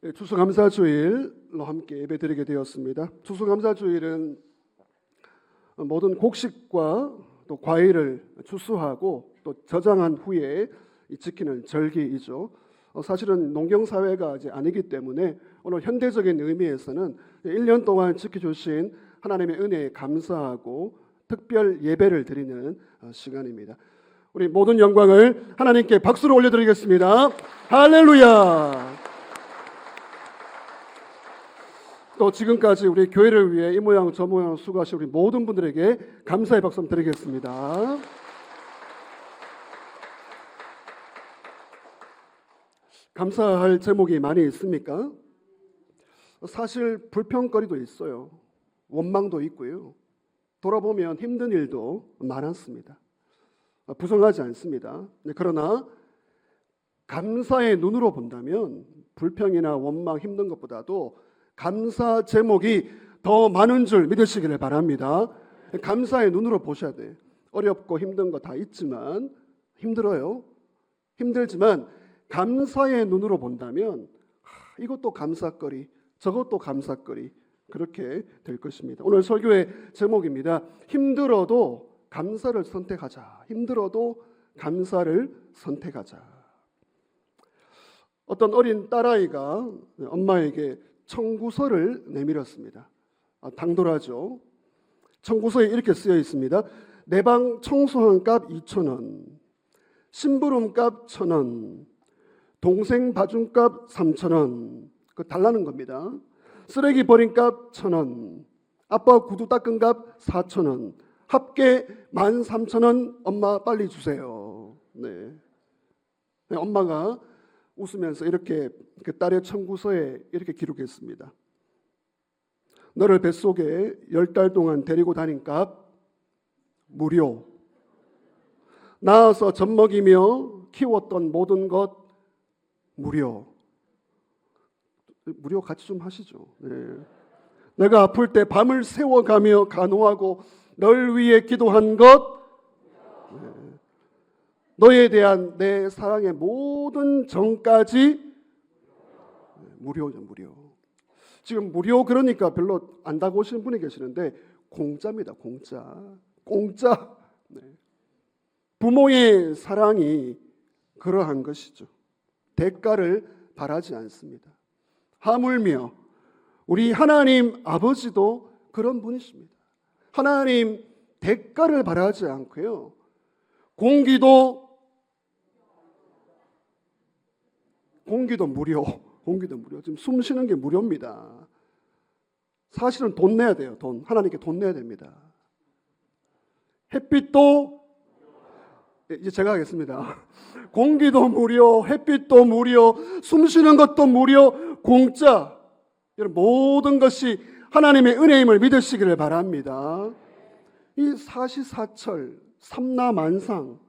추수감사주일로 함께 예배드리게 되었습니다. 추수감사주일은 모든 곡식과 또 과일을 추수하고 또 저장한 후에 지키는 절기이죠. 사실은 농경사회가 이제 아니기 때문에 오늘 현대적인 의미에서는 1년 동안 지켜주신 하나님의 은혜에 감사하고 특별 예배를 드리는 시간입니다. 우리 모든 영광을 하나님께 박수로 올려드리겠습니다. 할렐루야. 또 지금까지 우리 교회를 위해 이 모양 저 모양 수고하신 우리 모든 분들에게 감사의 박수 드리겠습니다. 감사할 제목이 많이 있습니까? 사실 불평거리도 있어요. 원망도 있고요. 돌아보면 힘든 일도 많았습니다. 부정하지 않습니다. 그러나 감사의 눈으로 본다면 불평이나 원망, 힘든 것보다도 감사 제목이 더 많은 줄 믿으시기를 바랍니다. 감사의 눈으로 보셔야 돼요. 어렵고 힘든 거 다 있지만, 힘들어요. 힘들지만 감사의 눈으로 본다면 이것도 감사거리, 저것도 감사거리, 그렇게 될 것입니다. 오늘 설교의 제목입니다. 힘들어도 감사를 선택하자. 힘들어도 감사를 선택하자. 어떤 어린 딸아이가 엄마에게 청구서를 내밀었습니다. 당돌하죠. 청구서에 이렇게 쓰여 있습니다. 내 방 청소한 값 2,000원, 심부름 값 1,000원, 동생 봐준 값 3,000원. 그 달라는 겁니다. 쓰레기 버린 값 1,000원, 아빠 구두 닦은 값 4,000원, 합계 13,000원. 엄마 빨리 주세요. 네. 엄마가 웃으면서 이렇게 그 딸의 청구서에 이렇게 기록했습니다. 너를 뱃속에 10달 동안 데리고 다닌 값 무료. 낳아서 젖 먹이며 키웠던 모든 것 무료. 무료 같이 좀 하시죠. 네. 내가 아플 때 밤을 새워가며 간호하고 널 위해 기도한 것, 네. 너에 대한 내 사랑의 모든 정까지 무료죠. 무료. 지금 무료 그러니까 별로 안 다가오시는 분이 계시는데 공짜입니다. 공짜. 네. 부모의 사랑이 그러한 것이죠. 대가를 바라지 않습니다. 하물며 우리 하나님 아버지도 그런 분이십니다. 하나님 대가를 바라지 않고요. 공기도 무료. 지금 숨 쉬는 게 무료입니다. 사실은 돈 내야 돼요. 돈. 하나님께 돈 내야 됩니다. 햇빛도 이제 제가 하겠습니다. 공기도 무료, 햇빛도 무료, 숨 쉬는 것도 무료, 공짜. 이런 모든 것이 하나님의 은혜임을 믿으시기를 바랍니다. 이 사시사철, 삼라만상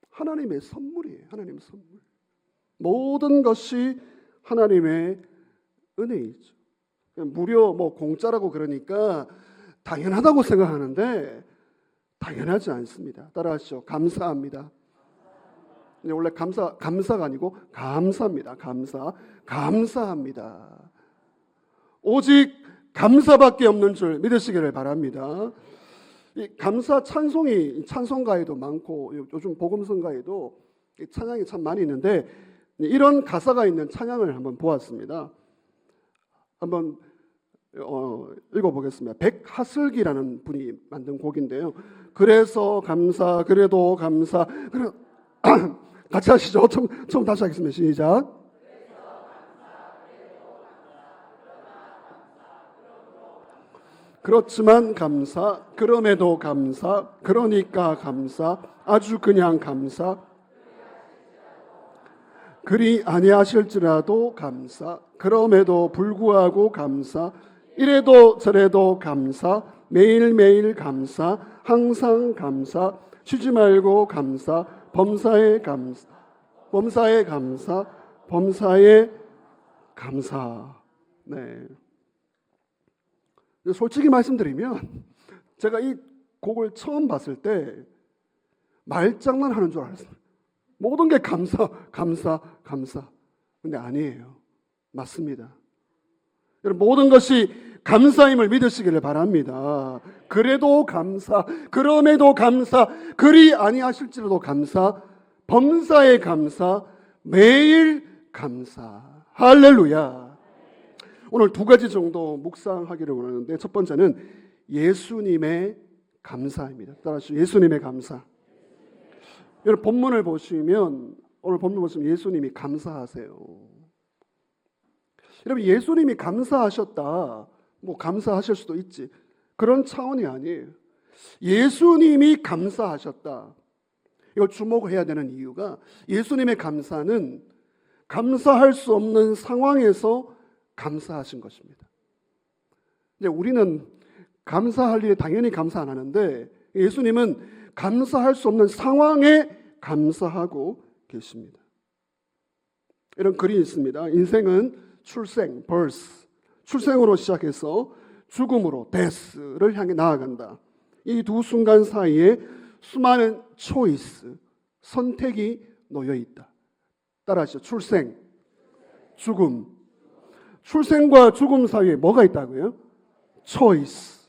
하나님의 선물이에요. 하나님의 선물. 모든 것이 하나님의 은혜이죠. 무료, 공짜라고 그러니까 당연하다고 생각하는데 당연하지 않습니다. 따라하시죠. 감사합니다. 원래 감사가 아니고 감사입니다. 감사합니다. 오직 감사밖에 없는 줄 믿으시기를 바랍니다. 이 감사 찬송가에도 많고 요즘 복음성가에도 찬양이 참 많이 있는데 이런 가사가 있는 찬양을 한번 보았습니다. 한번 읽어보겠습니다. 백하슬기라는 분이 만든 곡인데요. 그래서 감사, 그래도 감사. 같이 하시죠. 처음 다시 하겠습니다. 시작. 그렇지만 감사, 그럼에도 감사, 그러니까 감사, 아주 그냥 감사. 그리 아니하실지라도 감사, 그럼에도 불구하고 감사, 이래도 저래도 감사, 매일매일 감사, 항상 감사, 쉬지 말고 감사, 범사에 감사, 범사에 감사. 네. 솔직히 말씀드리면 제가 이 곡을 처음 봤을 때 말장난 하는 줄 알았어요. 모든 게 감사. 근데 아니에요. 맞습니다. 여러분, 모든 것이 감사임을 믿으시기를 바랍니다. 그래도 감사, 그럼에도 감사, 그리 아니하실지라도 감사, 범사에 감사, 매일 감사. 할렐루야. 오늘 두 가지 정도 묵상하기를 원하는데, 첫 번째는 예수님의 감사입니다. 따라서 예수님의 감사. 여러분, 본문을 보시면, 오늘 본문 보시면 예수님이 감사하세요. 여러분, 예수님이 감사하셨다, 뭐 감사하실 수도 있지, 그런 차원이 아니에요. 예수님이 감사하셨다, 이걸 주목해야 되는 이유가, 예수님의 감사는 감사할 수 없는 상황에서 감사하신 것입니다. 이제 우리는 감사할 일에 당연히 감사 안 하는데, 예수님은 감사할 수 없는 상황에 감사하고 계십니다. 이런 글이 있습니다. 인생은 출생, birth, 출생으로 시작해서 죽음으로, death를 향해 나아간다. 이 두 순간 사이에 수많은 choice, 선택이 놓여 있다. 따라하시죠. 출생, 죽음. 출생과 죽음 사이에 뭐가 있다고요? choice,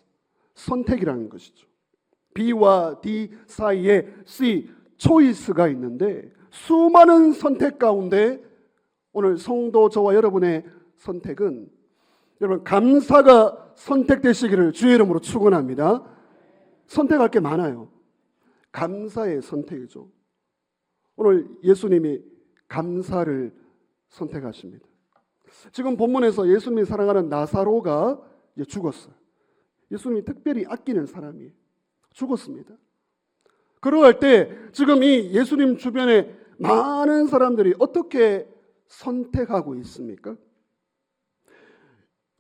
선택이라는 것이죠. B와 D 사이에 C, choice가 있는데, 수많은 선택 가운데 오늘 성도 저와 여러분의 선택은, 여러분, 감사가 선택되시기를 주의 이름으로 축원합니다. 선택할 게 많아요. 감사의 선택이죠. 오늘 예수님이 감사를 선택하십니다. 지금 본문에서 예수님이 사랑하는 나사로가 이제 죽었어요. 예수님이 특별히 아끼는 사람이 죽었습니다. 그러할 때 지금 이 예수님 주변에 많은 사람들이 어떻게 선택하고 있습니까?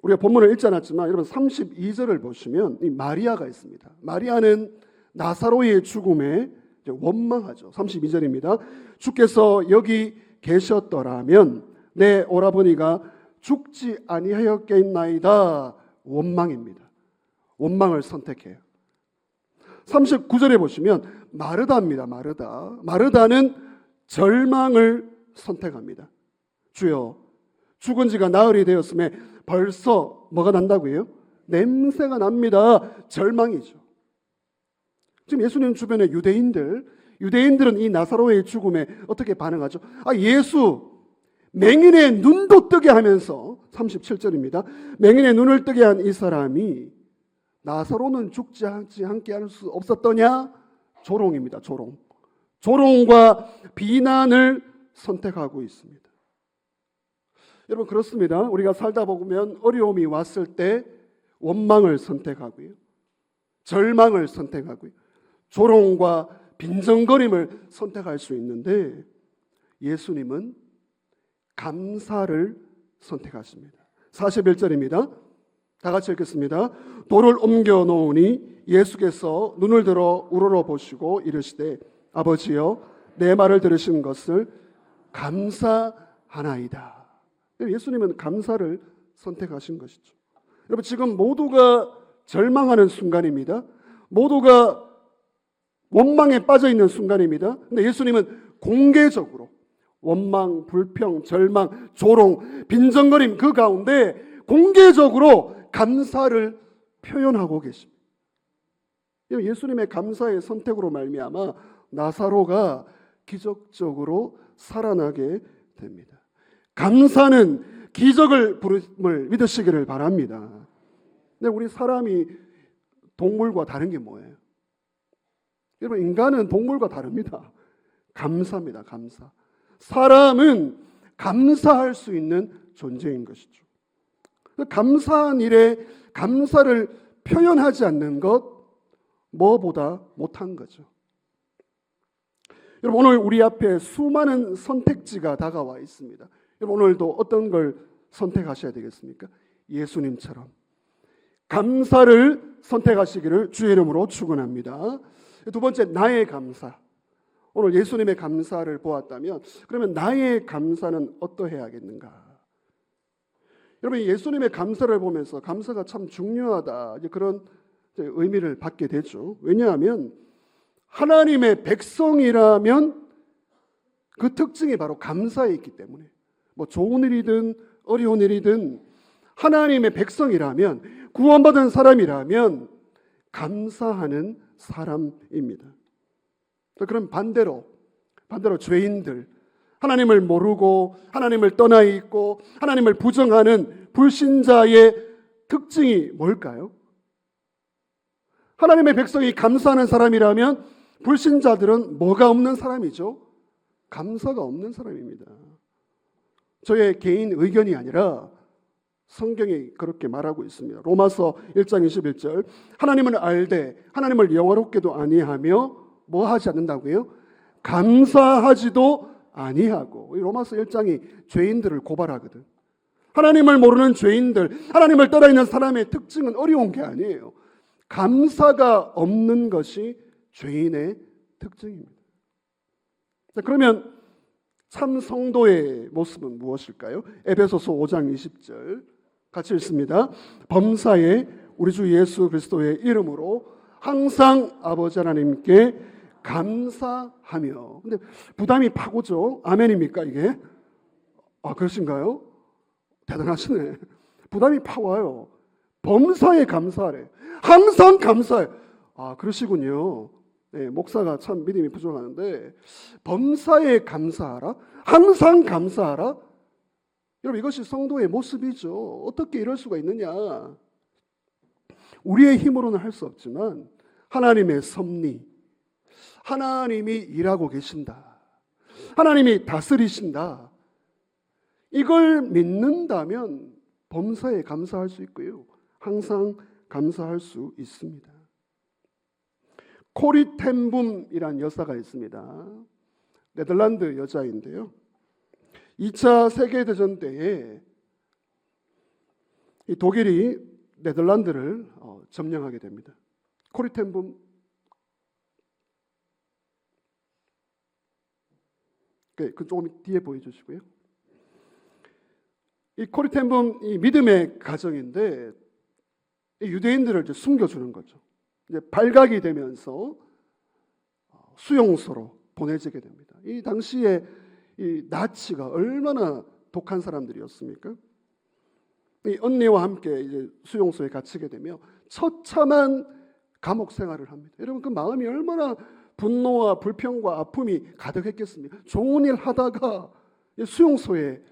우리가 본문을 읽지 않았지만 여러분 32절을 보시면 이 마리아가 있습니다. 마리아는 나사로의 죽음에 원망하죠. 32절입니다. 주께서 여기 계셨더라면 내 오라버니가 죽지 아니하였겠나이다. 원망입니다. 원망을 선택해요. 39절에 보시면 마르다입니다. 마르다는 절망을 선택합니다. 주여, 죽은 지가 나흘이 되었음에 벌써 뭐가 난다고요? 냄새가 납니다. 절망이죠. 지금 예수님 주변의 유대인들은 이 나사로의 죽음에 어떻게 반응하죠? 예수 맹인의 눈도 뜨게 하면서, 37절입니다. 맹인의 눈을 뜨게 한 이 사람이 나사로는 죽지 않게 할 수 없었더냐? 조롱입니다. 조롱과 비난을 선택하고 있습니다. 여러분, 그렇습니다. 우리가 살다 보면 어려움이 왔을 때 원망을 선택하고요, 절망을 선택하고요, 조롱과 빈정거림을 선택할 수 있는데, 예수님은 감사를 선택하십니다. 41절입니다. 다 같이 읽겠습니다. 돌을 옮겨 놓으니 예수께서 눈을 들어 우러러 보시고 이르시되 아버지여 내 말을 들으신 것을 감사하나이다. 예수님은 감사를 선택하신 것이죠. 여러분, 지금 모두가 절망하는 순간입니다. 모두가 원망에 빠져 있는 순간입니다. 근데 예수님은 공개적으로 원망, 불평, 절망, 조롱, 빈정거림 그 가운데 공개적으로 감사를 표현하고 계십니다. 예수님의 감사의 선택으로 말미암아 나사로가 기적적으로 살아나게 됩니다. 감사는 기적을 부름을 믿으시기를 바랍니다. 근데 우리 사람이 동물과 다른 게 뭐예요? 여러분, 인간은 동물과 다릅니다. 감사입니다. 감사. 사람은 감사할 수 있는 존재인 것이죠. 감사한 일에 감사를 표현하지 않는 것, 뭐보다 못한 거죠. 여러분, 오늘 우리 앞에 수많은 선택지가 다가와 있습니다. 여러분, 오늘도 어떤 걸 선택하셔야 되겠습니까? 예수님처럼 감사를 선택하시기를 주의 이름으로 축원합니다. 두 번째, 나의 감사. 오늘 예수님의 감사를 보았다면, 그러면 나의 감사는 어떠해야겠는가? 여러분, 예수님의 감사를 보면서 감사가 참 중요하다, 이제 그런 의미를 받게 되죠. 왜냐하면 하나님의 백성이라면 그 특징이 바로 감사에 있기 때문에, 뭐 좋은 일이든 어려운 일이든 하나님의 백성이라면, 구원받은 사람이라면 감사하는 사람입니다. 그럼 반대로 죄인들, 하나님을 모르고 하나님을 떠나 있고 하나님을 부정하는 불신자의 특징이 뭘까요? 하나님의 백성이 감사하는 사람이라면 불신자들은 뭐가 없는 사람이죠? 감사가 없는 사람입니다. 저의 개인 의견이 아니라 성경이 그렇게 말하고 있습니다. 로마서 1장 21절, 하나님을 알되 하나님을 영화롭게도 아니하며 뭐 하지 않는다고요? 감사하지도 아니하고. 로마서 1장이 죄인들을 고발하거든. 하나님을 모르는 죄인들, 하나님을 떠나 있는 사람의 특징은 어려운 게 아니에요. 감사가 없는 것이 죄인의 특징입니다. 자, 그러면 참 성도의 모습은 무엇일까요? 에베소서 5장 20절 같이 읽습니다. 범사에 우리 주 예수 그리스도의 이름으로 항상 아버지 하나님께 감사하며. 근데 부담이 파고죠. 아멘입니까 이게? 아, 그러신가요? 대단하시네. 부담이 파와요. 범사에 감사하래. 항상 감사해. 아, 그러시군요. 네, 목사가 참 믿음이 부족하는데 범사에 감사하라? 항상 감사하라? 여러분, 이것이 성도의 모습이죠. 어떻게 이럴 수가 있느냐? 우리의 힘으로는 할 수 없지만 하나님의 섭리, 하나님이 일하고 계신다, 하나님이 다스리신다, 이걸 믿는다면 범사에 감사할 수 있고요, 항상 감사할 수 있습니다. 코리 텐 붐이란 여사가 있습니다. 네덜란드 여자인데요, 2차 세계대전 때에 이 독일이 네덜란드를 점령하게 됩니다. 코리 텐 붐, 그 조금 뒤에 보여주시고요. 이 코리 텐 붐, 이 믿음의 가정인데 유대인들을 이제 숨겨주는 거죠. 이제 발각이 되면서 수용소로 보내지게 됩니다. 이 당시에 이 나치가 얼마나 독한 사람들이었습니까? 이 언니와 함께 이제 수용소에 갇히게 되며 처참한 감옥 생활을 합니다. 여러분, 그 마음이 얼마나 분노와 불평과 아픔이 가득했겠습니까? 좋은 일 하다가 수용소에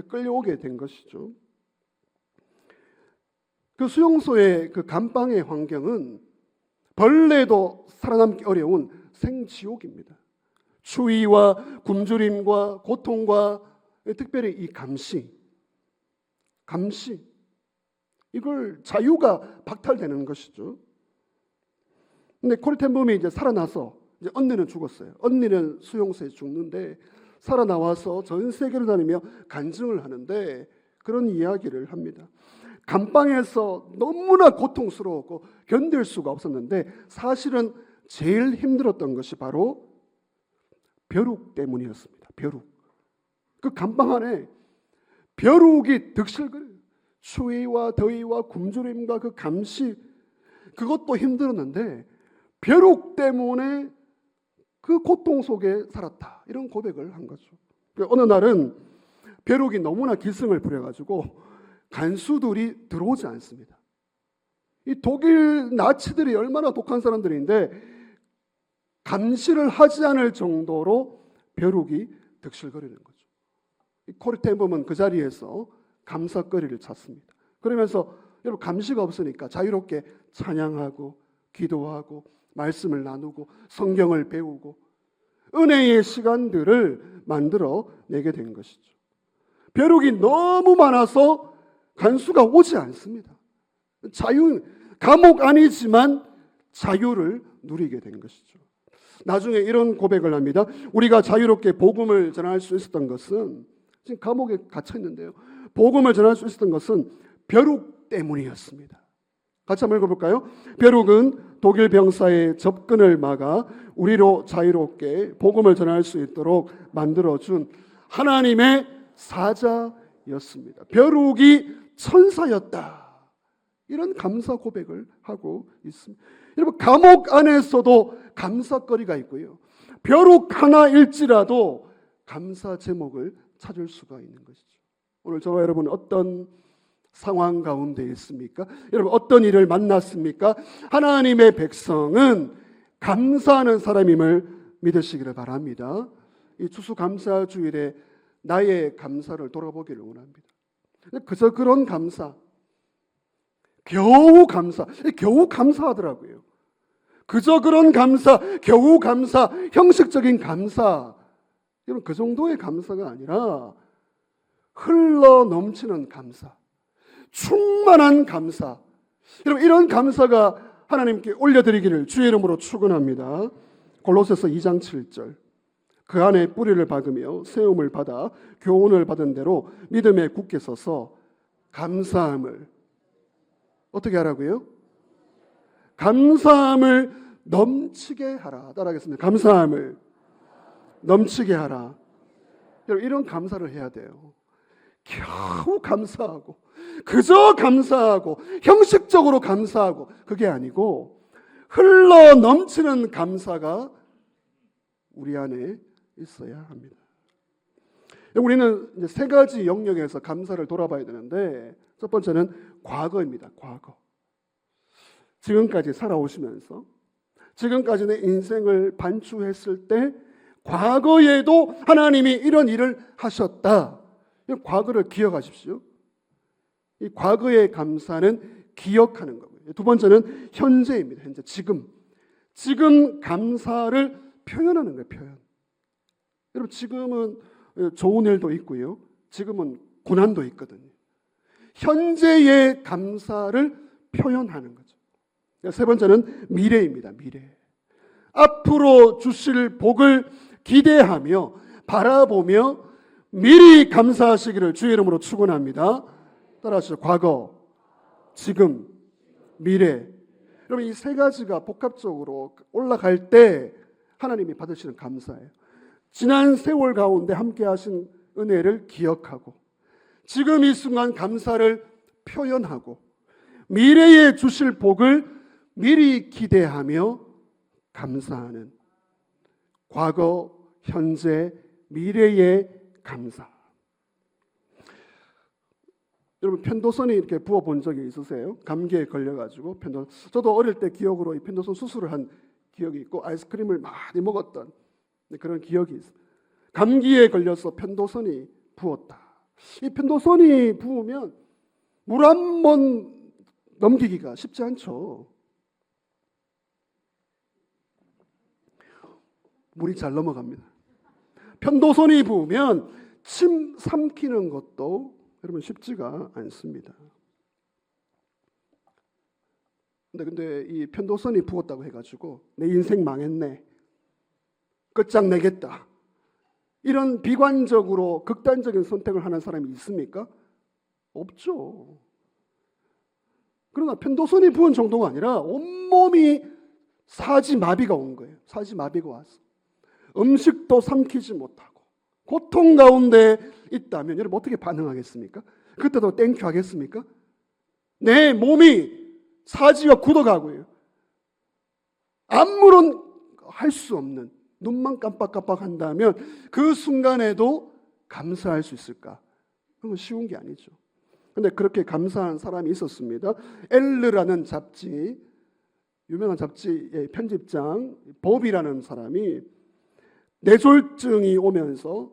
끌려오게 된 것이죠. 그 수용소의 그 감방의 환경은 벌레도 살아남기 어려운 생지옥입니다. 추위와 굶주림과 고통과 특별히 이 감시, 이걸 자유가 박탈되는 것이죠. 근데 코리 텐 붐이 이제 살아나서, 이제 언니는 죽었어요. 언니는 수용소에 죽는데 살아나와서 전 세계를 다니며 간증을 하는데 그런 이야기를 합니다. 감방에서 너무나 고통스러웠고 견딜 수가 없었는데 사실은 제일 힘들었던 것이 바로 벼룩 때문이었습니다. 벼룩. 그 감방 안에 벼룩이 득실거려요. 추위와 더위와 굶주림과 그 감시, 그것도 힘들었는데 벼룩 때문에 그 고통 속에 살았다, 이런 고백을 한 거죠. 어느 날은 벼룩이 너무나 기승을 부려가지고 간수들이 들어오지 않습니다. 이 독일 나치들이 얼마나 독한 사람들인데 감시를 하지 않을 정도로 벼룩이 득실거리는 거죠. 코리 텐 붐은 그 자리에서 감사거리를 찾습니다. 그러면서 여러분, 감시가 없으니까 자유롭게 찬양하고 기도하고 말씀을 나누고 성경을 배우고 은혜의 시간들을 만들어 내게 된 것이죠. 벼룩이 너무 많아서 간수가 오지 않습니다. 감옥 아니지만 자유를 누리게 된 것이죠. 나중에 이런 고백을 합니다. 우리가 자유롭게 복음을 전할 수 있었던 것은, 지금 감옥에 갇혀 있는데요, 복음을 전할 수 있었던 것은 벼룩 때문이었습니다. 같이 한번 읽어볼까요? 벼룩은 독일 병사의 접근을 막아 우리로 자유롭게 복음을 전할 수 있도록 만들어준 하나님의 사자였습니다. 벼룩이 천사였다, 이런 감사 고백을 하고 있습니다. 여러분, 감옥 안에서도 감사거리가 있고요, 벼룩 하나일지라도 감사 제목을 찾을 수가 있는 것이죠. 오늘 저와 여러분 어떤 상황 가운데 있습니까? 여러분 어떤 일을 만났습니까? 하나님의 백성은 감사하는 사람임을 믿으시기를 바랍니다. 이 추수감사주일에 나의 감사를 돌아보기를 원합니다. 그저 그런 감사, 겨우 감사하더라고요. 그저 그런 감사, 겨우 감사, 형식적인 감사, 여러분 그 정도의 감사가 아니라 흘러 넘치는 감사, 충만한 감사, 여러분 이런 감사가 하나님께 올려드리기를 주의 이름으로 축원합니다. 골로새서 2장 7절, 그 안에 뿌리를 박으며 세움을 받아 교훈을 받은 대로 믿음에 굳게 서서 감사함을 어떻게 하라고요? 감사함을 넘치게 하라. 따라하겠습니다. 감사함을 넘치게 하라. 여러분 이런 감사를 해야 돼요. 겨우 감사하고 그저 감사하고 형식적으로 감사하고 그게 아니고 흘러 넘치는 감사가 우리 안에 있어야 합니다. 우리는 이제 세 가지 영역에서 감사를 돌아봐야 되는데 첫 번째는 과거입니다. 과거. 지금까지 살아오시면서 지금까지 내 인생을 반추했을 때 과거에도 하나님이 이런 일을 하셨다. 과거를 기억하십시오. 이 과거의 감사는 기억하는 거고요. 두 번째는 현재입니다. 현재, 지금 감사를 표현하는 거예요. 표현. 여러분 지금은 좋은 일도 있고요. 지금은 고난도 있거든요. 현재의 감사를 표현하는 거죠. 세 번째는 미래입니다. 미래. 앞으로 주실 복을 기대하며 바라보며 미리 감사하시기를 주의 이름으로 축원합니다. 따라하시죠. 과거, 지금, 미래. 여러분 이 세 가지가 복합적으로 올라갈 때 하나님이 받으시는 감사예요. 지난 세월 가운데 함께 하신 은혜를 기억하고 지금 이 순간 감사를 표현하고 미래에 주실 복을 미리 기대하며 감사하는 과거, 현재, 미래의 감사. 여러분 편도선이 이렇게 부어본 적이 있으세요? 감기에 걸려가지고 저도 어릴 때 기억으로 이 편도선 수술을 한 기억이 있고 아이스크림을 많이 먹었던 그런 기억이 있어요. 감기에 걸려서 편도선이 부었다. 이 편도선이 부으면 물 한 번 넘기기가 쉽지 않죠. 물이 잘 넘어갑니다. 편도선이 부으면 침 삼키는 것도 여러분 쉽지가 않습니다. 근데 이 편도선이 부었다고 해가지고 내 인생 망했네, 끝장내겠다, 이런 비관적으로 극단적인 선택을 하는 사람이 있습니까? 없죠. 그러나 편도선이 부은 정도가 아니라 온몸이 사지마비가 온 거예요. 사지마비가 와서 음식도 삼키지 못하고 고통 가운데 있다면 여러분 어떻게 반응하겠습니까? 그때도 땡큐 하겠습니까? 내 몸이 사지가 굳어가고요. 아무런 할 수 없는, 눈만 깜빡깜빡 한다면 그 순간에도 감사할 수 있을까? 그건 쉬운 게 아니죠. 근데 그렇게 감사한 사람이 있었습니다. 엘르라는 잡지, 유명한 잡지의 편집장 법이라는 사람이 뇌졸중이 오면서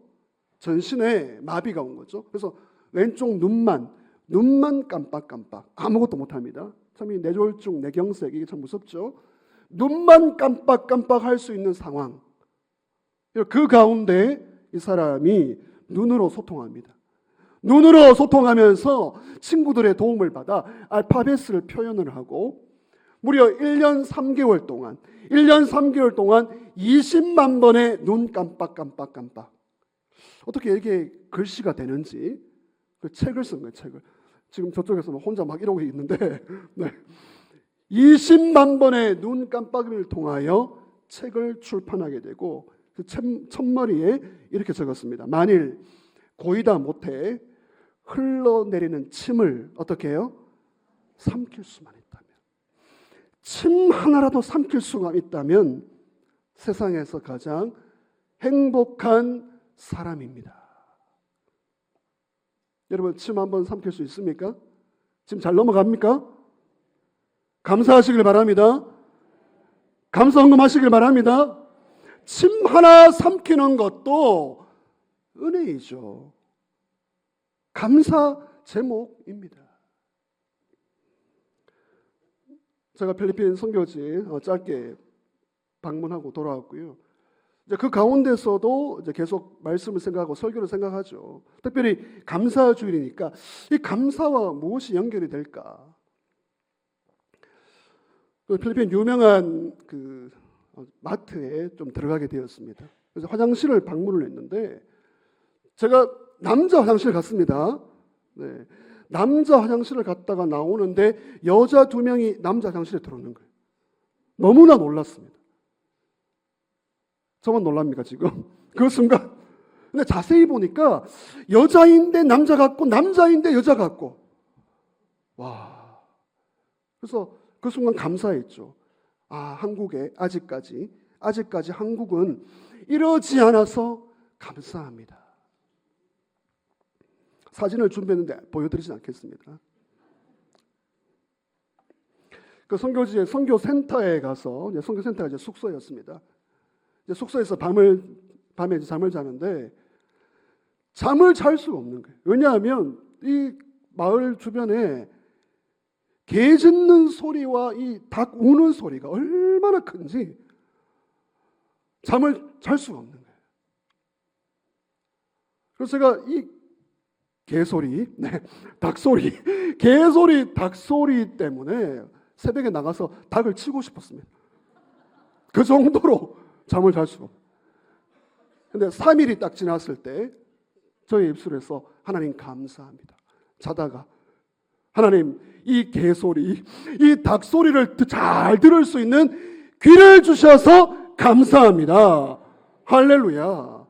전신에 마비가 온 거죠. 그래서 왼쪽 눈만 깜빡깜빡 아무것도 못합니다. 참 이 뇌졸중, 뇌경색 이게 참 무섭죠. 눈만 깜빡깜빡 할 수 있는 상황. 그 가운데 이 사람이 눈으로 소통합니다. 눈으로 소통하면서 친구들의 도움을 받아 알파벳을 표현을 하고 무려 1년 3개월 동안 20만 번의 눈 깜빡깜빡 어떻게 이게 글씨가 되는지 그 책을 쓴 거예요. 책을. 지금 저쪽에서 혼자 막 이러고 있는데 네. 20만 번의 눈 깜빡임을 통하여 책을 출판하게 되고 그 첫머리에 이렇게 적었습니다. 만일 고이다 못해 흘러내리는 침을 어떻게 해요? 삼킬 수만 있다면, 침 하나라도 삼킬 수가 있다면 세상에서 가장 행복한 사람입니다. 여러분 침 한번 삼킬 수 있습니까? 침 잘 넘어갑니까? 감사하시길 바랍니다. 감사헌금하시길 바랍니다. 침 하나 삼키는 것도 은혜이죠. 감사 제목입니다. 제가 필리핀 선교지 짧게 방문하고 돌아왔고요. 이제 그 가운데서도 이제 계속 말씀을 생각하고 설교를 생각하죠. 특별히 감사주일이니까 이 감사와 무엇이 연결이 될까? 그 필리핀 유명한 그 마트에 좀 들어가게 되었습니다. 그래서 화장실을 방문을 했는데 제가 남자 화장실 갔습니다. 네. 남자 화장실을 갔다가 나오는데 여자 2명이 남자 화장실에 들어오는 거예요. 너무나 놀랐습니다. 저만 놀랍니까 지금? 그 순간. 근데 자세히 보니까 여자인데 남자 같고 남자인데 여자 같고. 와. 그래서 그 순간 감사했죠. 아, 한국에 아직까지 한국은 이러지 않아서 감사합니다. 사진을 준비했는데 보여드리진 않겠습니다. 그 선교지의 선교센터에 가서 선교센터가 이제 숙소였습니다. 이제 숙소에서 밤에 이제 잠을 자는데 잠을 잘 수가 없는 거예요. 왜냐하면 이 마을 주변에 개 짖는 소리와 이 닭 우는 소리가 얼마나 큰지 잠을 잘 수가 없는 거예요. 그래서 제가 이 개소리, 닭소리, 개소리, 닭소리 때문에 새벽에 나가서 닭을 치고 싶었습니다. 그 정도로 잠을 잘 수가 없어요. 근데 3일이 딱 지났을 때 저희 입술에서 하나님 감사합니다. 자다가 하나님 이 개소리, 이 닭소리를 잘 들을 수 있는 귀를 주셔서 감사합니다. 할렐루야.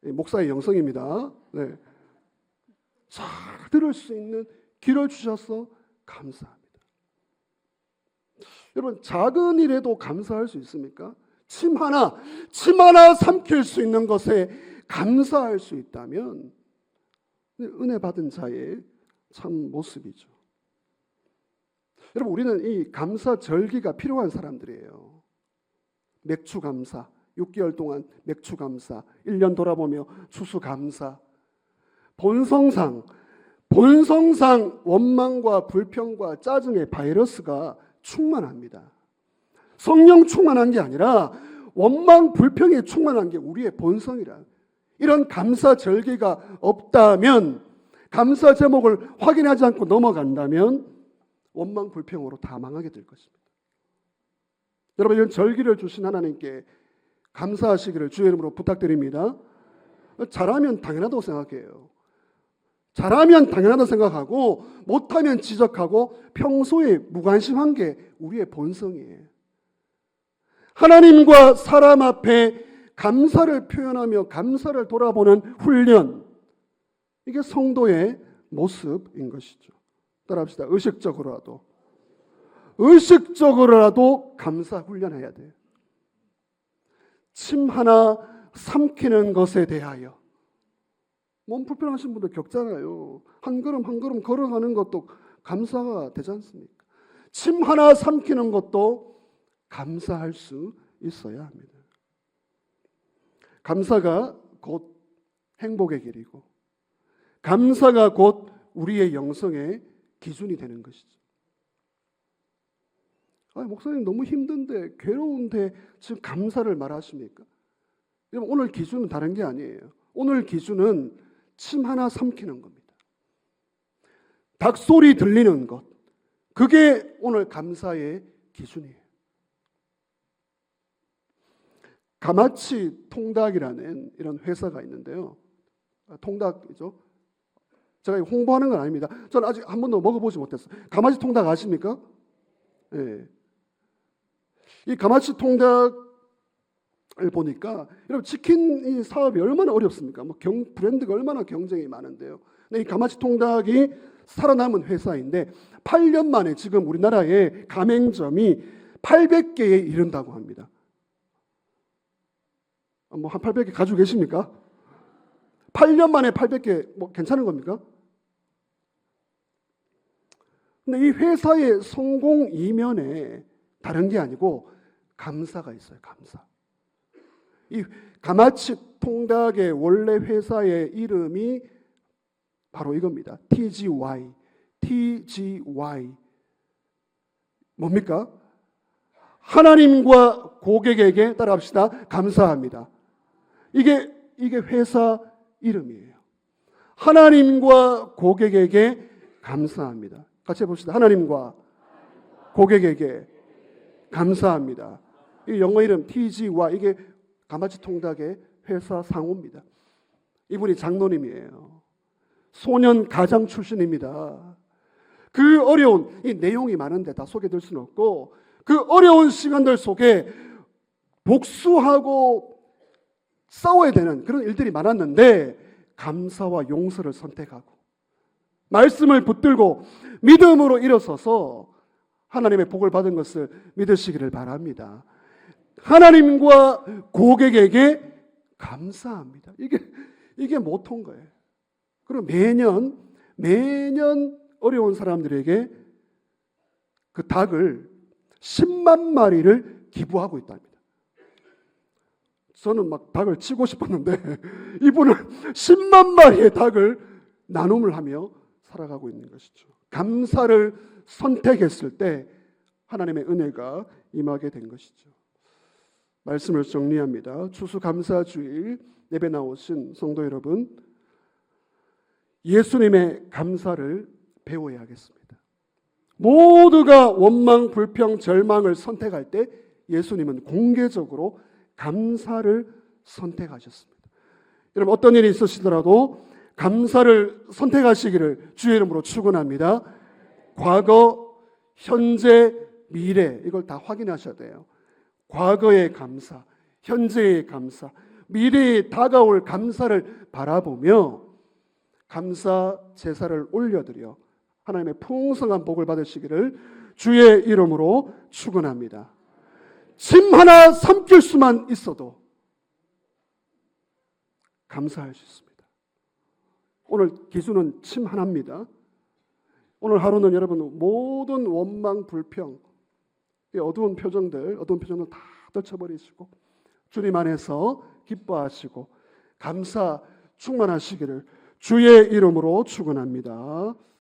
목사의 영성입니다. 네. 잘 들을 수 있는 귀를 주셔서 감사합니다. 여러분 작은 일에도 감사할 수 있습니까? 침 하나 삼킬 수 있는 것에 감사할 수 있다면 은혜 받은 자의 참 모습이죠. 여러분 우리는 이 감사 절기가 필요한 사람들이에요. 맥주 감사, 6개월 동안 맥주 감사, 1년 돌아보며 추수 감사. 본성상 원망과 불평과 짜증의 바이러스가 충만합니다. 성령 충만한 게 아니라 원망, 불평에 충만한 게 우리의 본성이라. 이런 감사 절기가 없다면, 감사 제목을 확인하지 않고 넘어간다면 원망, 불평으로 다 망하게 될 것입니다. 여러분 이런 절기를 주신 하나님께 감사하시기를 주의 이름으로 부탁드립니다. 잘하면 당연하다고 생각해요. 잘하면 당연하다고 생각하고 못하면 지적하고 평소에 무관심한 게 우리의 본성이에요. 하나님과 사람 앞에 감사를 표현하며 감사를 돌아보는 훈련, 이게 성도의 모습인 것이죠. 따라합시다. 의식적으로라도 감사 훈련해야 돼요. 침 하나 삼키는 것에 대하여. 몸 불편하신 분들 겪잖아요. 한 걸음 한 걸음 걸어가는 것도 감사가 되지 않습니까? 침 하나 삼키는 것도 감사할 수 있어야 합니다. 감사가 곧 행복의 길이고 감사가 곧 우리의 영성의 기준이 되는 것이죠. 목사님 너무 힘든데 괴로운데 지금 감사를 말하십니까? 여러분 오늘 기준은 다른 게 아니에요. 오늘 기준은 침 하나 삼키는 겁니다. 닭소리 들리는 것, 그게 오늘 감사의 기준이에요. 가마치 통닭이라는 이런 회사가 있는데요. 통닭이죠. 제가 홍보하는 건 아닙니다. 저는 아직 한 번도 먹어보지 못했어요. 가마치 통닭 아십니까? 네. 이 가마치 통닭을 보니까 여러분 치킨 이 사업이 얼마나 어렵습니까? 브랜드가 얼마나 경쟁이 많은데요. 근데 이 가마치 통닭이 살아남은 회사인데 8년 만에 지금 우리나라의 가맹점이 800개에 이른다고 합니다. 한 800개 가지고 계십니까? 8년 만에 800개 뭐 괜찮은 겁니까? 근데 이 회사의 성공 이면에 다른 게 아니고 감사가 있어요. 감사. 이 가마치 통닭의 원래 회사의 이름이 바로 이겁니다. TGY. TGY. 뭡니까? 하나님과 고객에게 따라합시다. 감사합니다. 이게 회사 이름이에요. 하나님과 고객에게 감사합니다. 같이 해봅시다. 하나님과 고객에게 감사합니다. 이 영어 이름 TGY, 이게 가마치 통닭의 회사 상호입니다. 이분이 장로님이에요. 소년 가장 출신입니다. 그 어려운, 이 내용이 많은데 다 소개될 수는 없고, 그 어려운 시간들 속에 복수하고 싸워야 되는 그런 일들이 많았는데 감사와 용서를 선택하고 말씀을 붙들고 믿음으로 일어서서 하나님의 복을 받은 것을 믿으시기를 바랍니다. 하나님과 고객에게 감사합니다. 이게 모토인 거예요. 그리고 매년 어려운 사람들에게 그 닭을 10만 마리를 기부하고 있답니다. 저는 막 닭을 치고 싶었는데 이분은 10만 마리의 닭을 나눔을 하며 살아가고 있는 것이죠. 감사를 선택했을 때 하나님의 은혜가 임하게 된 것이죠. 말씀을 정리합니다. 추수감사주일 예배 나오신 성도 여러분, 예수님의 감사를 배워야 하겠습니다. 모두가 원망, 불평, 절망을 선택할 때 예수님은 공개적으로 감사를 선택하셨습니다. 여러분, 어떤 일이 있으시더라도 감사를 선택하시기를 주의 이름으로 축원합니다. 과거, 현재, 미래, 이걸 다 확인하셔야 돼요. 과거의 감사, 현재의 감사, 미래에 다가올 감사를 바라보며 감사 제사를 올려드려 하나님의 풍성한 복을 받으시기를 주의 이름으로 축원합니다. 침 하나 삼킬 수만 있어도 감사할 수 있습니다. 오늘 기준은 침 하나입니다. 오늘 하루는 여러분 모든 원망, 불평, 어두운 표정들 다 떨쳐버리시고 주님 안에서 기뻐하시고 감사 충만하시기를 주의 이름으로 축원합니다.